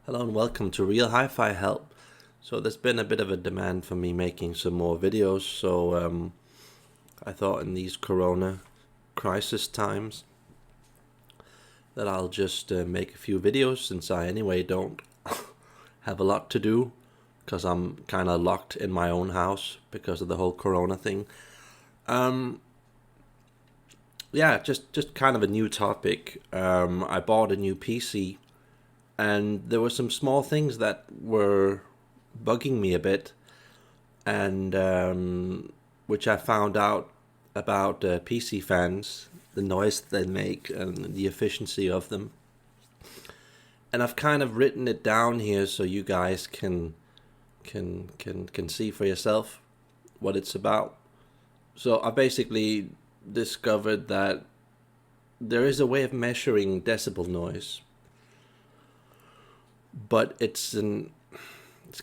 Hello and welcome to Real Hi-Fi Help. So there's been a bit of a demand for me making some more videos, so I thought in these Corona crisis times that I'll just make a few videos since I anyway don't have a lot to do because I'm kind of locked in my own house because of the whole Corona thing. Um, yeah, just kind of a new topic. I bought a new PC and there were some small things that were bugging me a bit, and which I found out about PC fans, the noise they make, and the efficiency of them. And I've kind of written it down here so you guys can see for yourself what it's about. So I basically discovered that there is a way of measuring decibel noise, but it's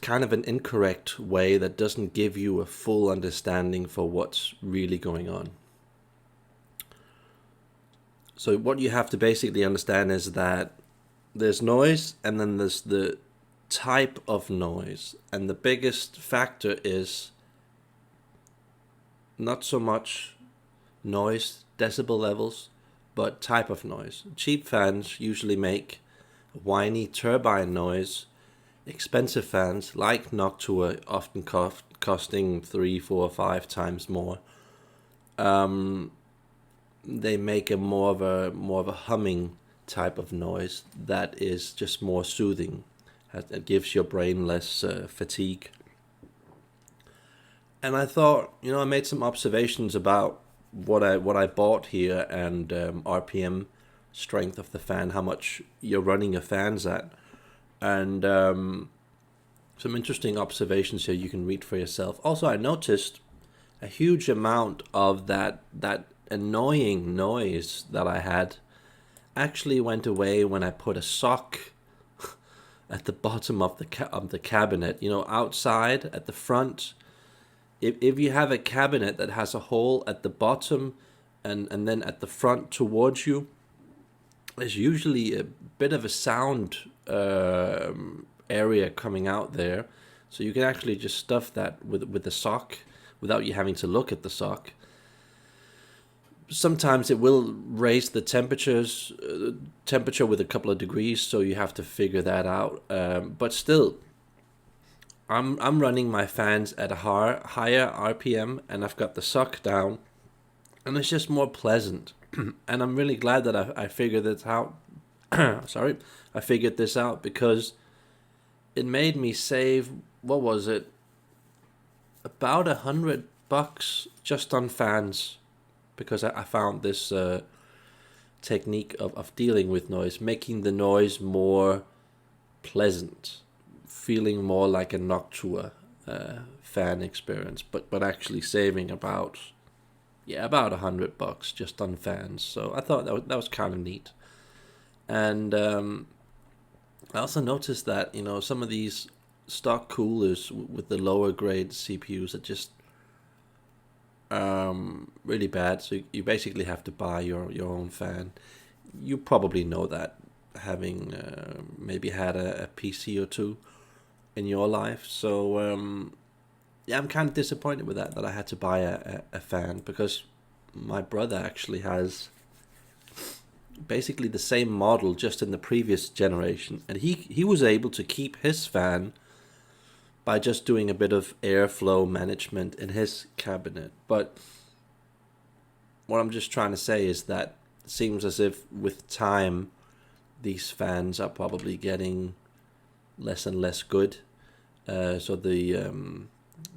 kind of an incorrect way that doesn't give you a full understanding for what's really going on. So what you have to basically understand is that there's noise and then there's the type of noise. And the biggest factor is not so much noise, decibel levels, but type of noise. Cheap fans usually make whiny turbine noise. Expensive fans like Noctua, often costing 3, 4, 5 times more. They make a more of a humming type of noise that is just more soothing. It gives your brain less fatigue. And I thought, I made some observations about what I bought here and RPM strength of the fan, how much you're running your fans at, and some interesting observations here you can read for yourself. Also, I noticed a huge amount of that annoying noise that I had actually went away when I put a sock at the bottom of the cabinet. Outside at the front. If you have a cabinet that has a hole at the bottom and then at the front towards you, there's usually a bit of a sound area coming out there, so you can actually just stuff that with the sock without you having to look at the sock. Sometimes it will raise the temperature with a couple of degrees, so you have to figure that out. But still, I'm running my fans at a higher RPM, and I've got the sock down, and it's just more pleasant. And I'm really glad that I figured this out. Sorry, I figured this out because it made me save, what was it, about $100 just on fans, because I found this technique of dealing with noise, making the noise more pleasant, feeling more like a Noctua fan experience, but actually saving about $100 just on fans. So I thought that was kind of neat. And I also noticed that some of these stock coolers with the lower grade CPUs are just really bad. So you basically have to buy your own fan. You probably know that, having maybe had a PC or two in your life. So I'm kind of disappointed with that I had to buy a fan, because my brother actually has basically the same model just in the previous generation, and he was able to keep his fan by just doing a bit of airflow management in his cabinet. But what I'm just trying to say is that it seems as if with time these fans are probably getting less and less good, so the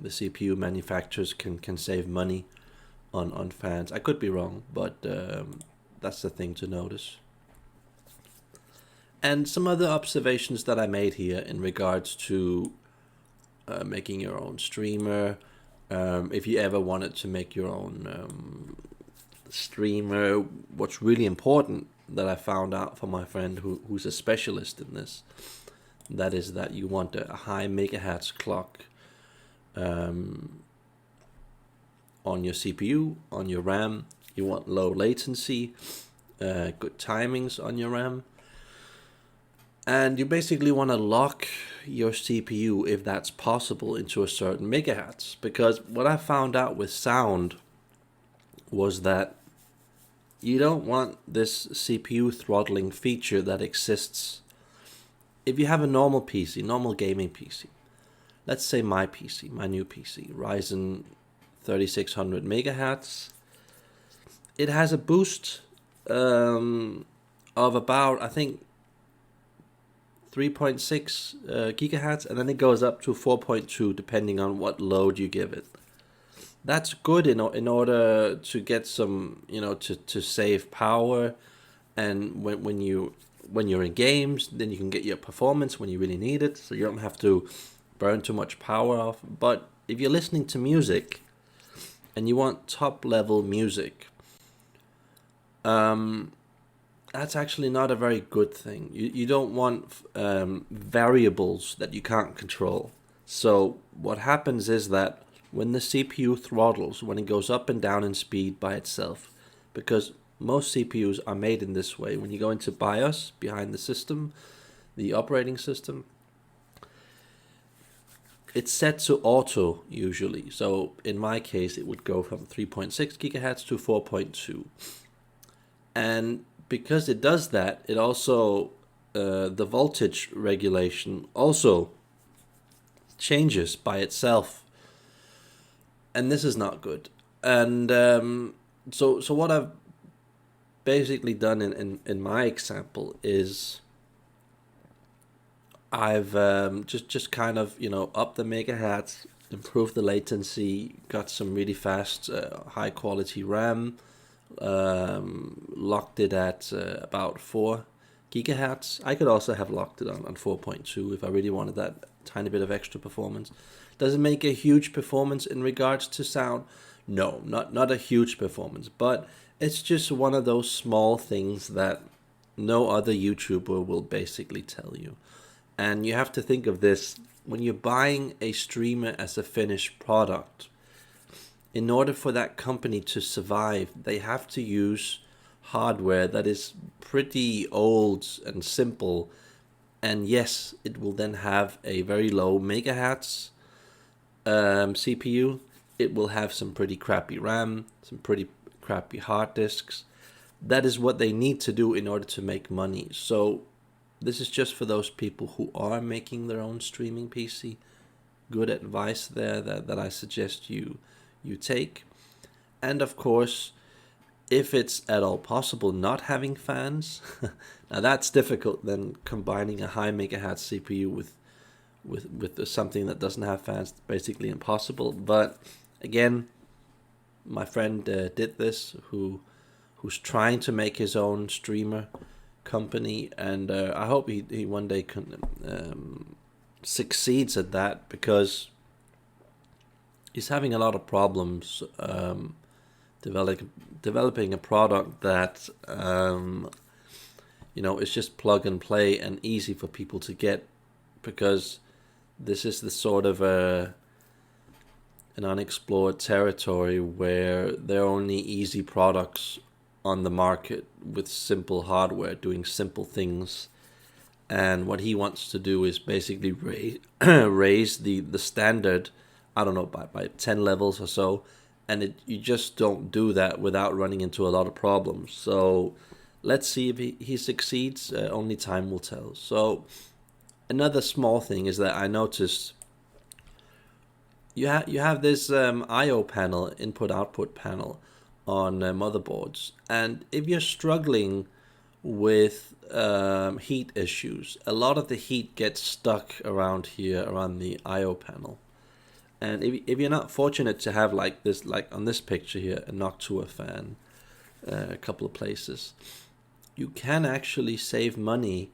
CPU manufacturers can save money on fans. I could be wrong, but that's the thing to notice. And some other observations that I made here in regards to making your own streamer. If you ever wanted to make your own streamer, what's really important that I found out from my friend who's a specialist in this, that is that you want a high megahertz clock on your CPU, on your RAM. You want low latency, good timings on your RAM. And you basically want to lock your CPU, if that's possible, into a certain megahertz. Because what I found out with sound was that you don't want this CPU throttling feature that exists. If you have a normal PC, normal gaming PC, let's say my PC, my new PC, Ryzen 3600 megahertz, it has a boost of about, I think, 3.6 gigahertz, and then it goes up to 4.2 depending on what load you give it. That's good in order to get some, to save power, and when you're in games, then you can get your performance when you really need it, so you don't have to burn too much power off. But if you're listening to music and you want top level music, that's actually not a very good thing. You don't want variables that you can't control. So what happens is that when the CPU throttles, when it goes up and down in speed by itself, because most CPUs are made in this way. When you go into BIOS, behind the system, the operating system, it's set to auto usually. So in my case, it would go from 3.6 gigahertz to 4.2. And because it does that, it also, the voltage regulation also changes by itself. And this is not good. And so what I've basically done in my example is I've just kind of, upped the megahertz, improved the latency, got some really fast, high quality RAM, locked it at about 4 gigahertz. I could also have locked it on 4.2 if I really wanted that tiny bit of extra performance. Does it make a huge performance in regards to sound? No, not a huge performance, but it's just one of those small things that no other YouTuber will basically tell you. And you have to think of this when you're buying a streamer as a finished product. In order for that company to survive, they have to use hardware that is pretty old and simple. And yes, it will then have a very low megahertz CPU. It will have some pretty crappy RAM, some pretty crappy hard disks. That is what they need to do in order to make money. So this is just for those people who are making their own streaming PC. Good advice there that I suggest you take. And of course, if it's at all possible not having fans, now that's difficult. Then combining a high megahertz CPU with something that doesn't have fans, basically impossible. But again, my friend did this, who's trying to make his own streamer company, and I hope he one day can succeeds at that, because he's having a lot of problems developing a product that is just plug and play and easy for people to get, because this is the sort of an unexplored territory where there are only easy products on the market with simple hardware doing simple things. And what he wants to do is basically raise the standard, I don't know, by 10 levels or so. And you just don't do that without running into a lot of problems. So let's see if he succeeds. Only time will tell. So another small thing is that I noticed you have this I/O panel, input-output panel, on motherboards. And if you're struggling with heat issues, a lot of the heat gets stuck around here, around the I/O panel. And if you're not fortunate to have like this, like on this picture here, a Noctua fan, a couple of places, you can actually save money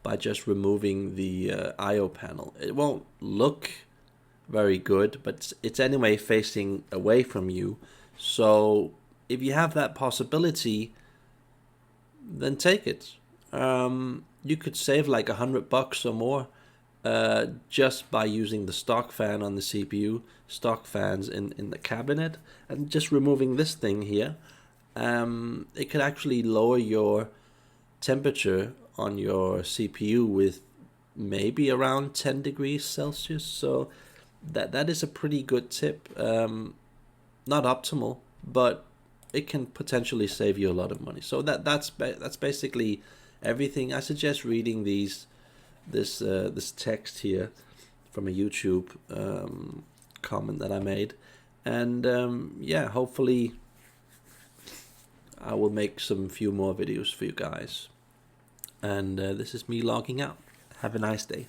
by just removing the I/O panel. It won't look very good, but it's anyway facing away from you. So if you have that possibility, then take it. You could save like $100 or more just by using the stock fan on the CPU, stock fans in the cabinet, and just removing this thing here. It could actually lower your temperature on your CPU with maybe around 10 degrees Celsius. So that is a pretty good tip. Not optimal, but it can potentially save you a lot of money. So that's basically everything. I suggest reading this text here from a YouTube comment that I made, and yeah, hopefully I will make some few more videos for you guys. And this is me logging out. Have a nice day.